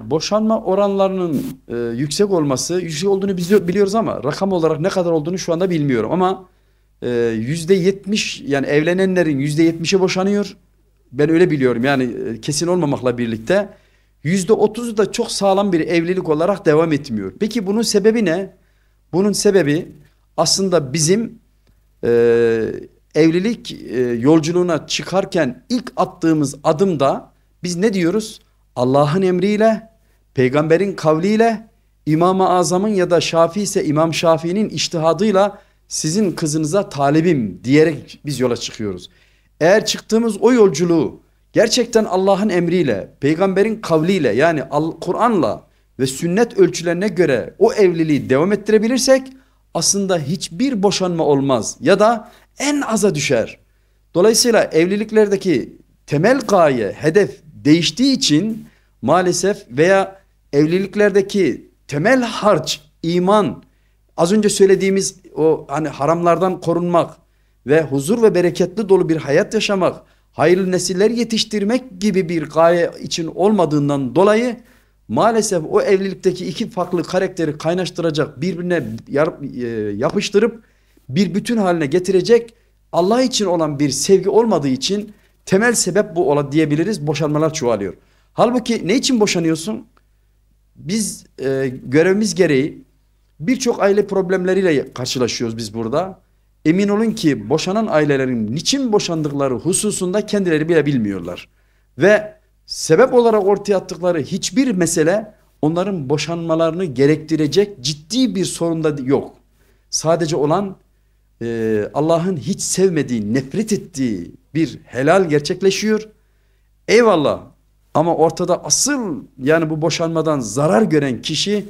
Boşanma oranlarının yüksek olduğunu biz biliyoruz ama rakam olarak ne kadar olduğunu şu anda bilmiyorum. Ama %70 yani evlenenlerin %70'i boşanıyor. Ben öyle biliyorum yani kesin olmamakla birlikte. %30'u da çok sağlam bir evlilik olarak devam etmiyor. Peki bunun sebebi ne? Bunun sebebi aslında bizim e, evlilik yolculuğuna çıkarken ilk attığımız adımda biz ne diyoruz? Allah'ın emriyle, peygamberin kavliyle, İmam-ı Azam'ın ya da Şafii ise İmam Şafii'nin içtihadıyla sizin kızınıza talibim diyerek biz yola çıkıyoruz. Eğer çıktığımız o yolculuğu gerçekten Allah'ın emriyle, peygamberin kavliyle yani Kur'an'la ve sünnet ölçülerine göre o evliliği devam ettirebilirsek aslında hiçbir boşanma olmaz ya da en aza düşer. Dolayısıyla evliliklerdeki temel gaye, hedef değiştiği için maalesef veya evliliklerdeki temel harç, iman, az önce söylediğimiz o hani haramlardan korunmak ve huzur ve bereketli dolu bir hayat yaşamak, hayırlı nesiller yetiştirmek gibi bir gaye için olmadığından dolayı maalesef o evlilikteki iki farklı karakteri kaynaştıracak, birbirine yapıştırıp bir bütün haline getirecek Allah için olan bir sevgi olmadığı için temel sebep bu diyebiliriz. Boşanmalar çoğalıyor. Halbuki ne için boşanıyorsun? Biz görevimiz gereği birçok aile problemleriyle karşılaşıyoruz biz burada. Emin olun ki boşanan ailelerin niçin boşandıkları hususunda kendileri bile bilmiyorlar. Ve sebep olarak ortaya attıkları hiçbir mesele onların boşanmalarını gerektirecek ciddi bir sorun da yok. Sadece olan Allah'ın hiç sevmediği, nefret ettiği bir helal gerçekleşiyor. Eyvallah ama ortada asıl yani bu boşanmadan zarar gören kişi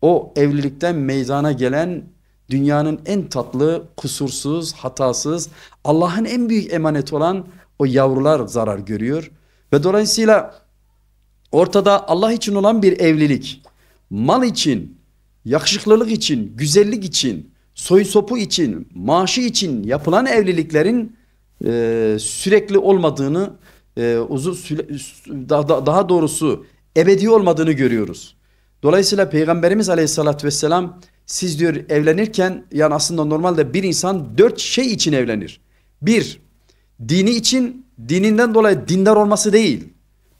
o evlilikten meydana gelen dünyanın en tatlı, kusursuz, hatasız, Allah'ın en büyük emaneti olan o yavrular zarar görüyor. Ve dolayısıyla ortada Allah için olan bir evlilik, mal için, yakışıklılık için, güzellik için, soy sopu için, maaşı için yapılan evliliklerin sürekli olmadığını, daha doğrusu ebedi olmadığını görüyoruz. Dolayısıyla Peygamberimiz Aleyhisselatü Vesselam siz diyor evlenirken yani aslında normalde bir insan 4 şey için evlenir. Bir, dini için, dininden dolayı dindar olması değil.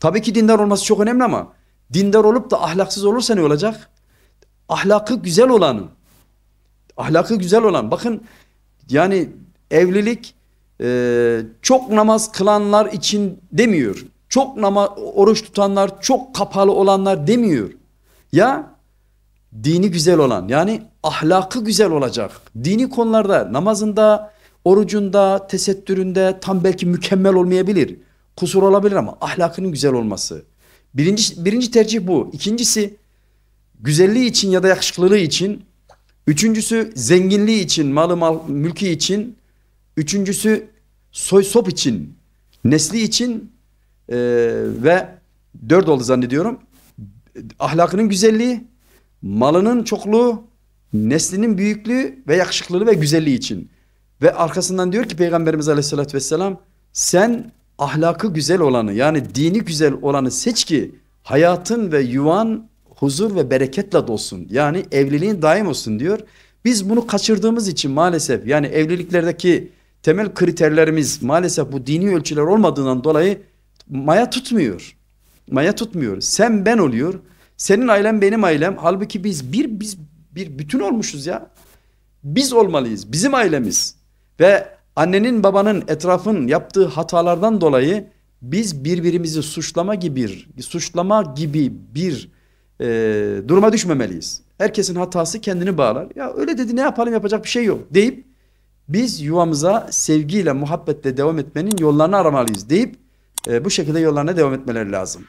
Tabii ki dindar olması çok önemli ama dindar olup da ahlaksız olursa ne olacak? Ahlakı güzel olanı. Ahlakı güzel olan. Bakın yani evlilik çok namaz kılanlar için demiyor. Çok oruç tutanlar, çok kapalı olanlar demiyor. Ya dini güzel olan yani ahlakı güzel olacak. Dini konularda namazında, orucunda, tesettüründe tam belki mükemmel olmayabilir. Kusur olabilir ama ahlakının güzel olması. Birinci tercih bu. İkincisi güzelliği için ya da yakışıklılığı için. Üçüncüsü zenginliği için, mülkü için. Üçüncüsü soy sop için, nesli için ve 4 oldu zannediyorum. Ahlakının güzelliği, malının çokluğu, neslinin büyüklüğü ve yakışıklılığı ve güzelliği için. Ve arkasından diyor ki Peygamberimiz Aleyhisselatü Vesselam sen ahlakı güzel olanı yani dini güzel olanı seç ki hayatın ve yuvan huzur ve bereketle dolsun. Yani evliliğin daim olsun diyor. Biz bunu kaçırdığımız için maalesef yani evliliklerdeki temel kriterlerimiz maalesef bu dini ölçüler olmadığından dolayı maya tutmuyor. Maya tutmuyor. Sen ben oluyor. Senin ailen benim ailem. Halbuki biz bir bütün olmuşuz ya. Biz olmalıyız. Bizim ailemiz. Ve annenin babanın etrafın yaptığı hatalardan dolayı biz birbirimizi suçlama gibi bir duruma düşmemeliyiz. Herkesin hatası kendini bağlar. Ya öyle dedi ne yapalım yapacak bir şey yok deyip biz yuvamıza sevgiyle muhabbetle devam etmenin yollarını aramalıyız deyip bu şekilde yollarına devam etmeleri lazım.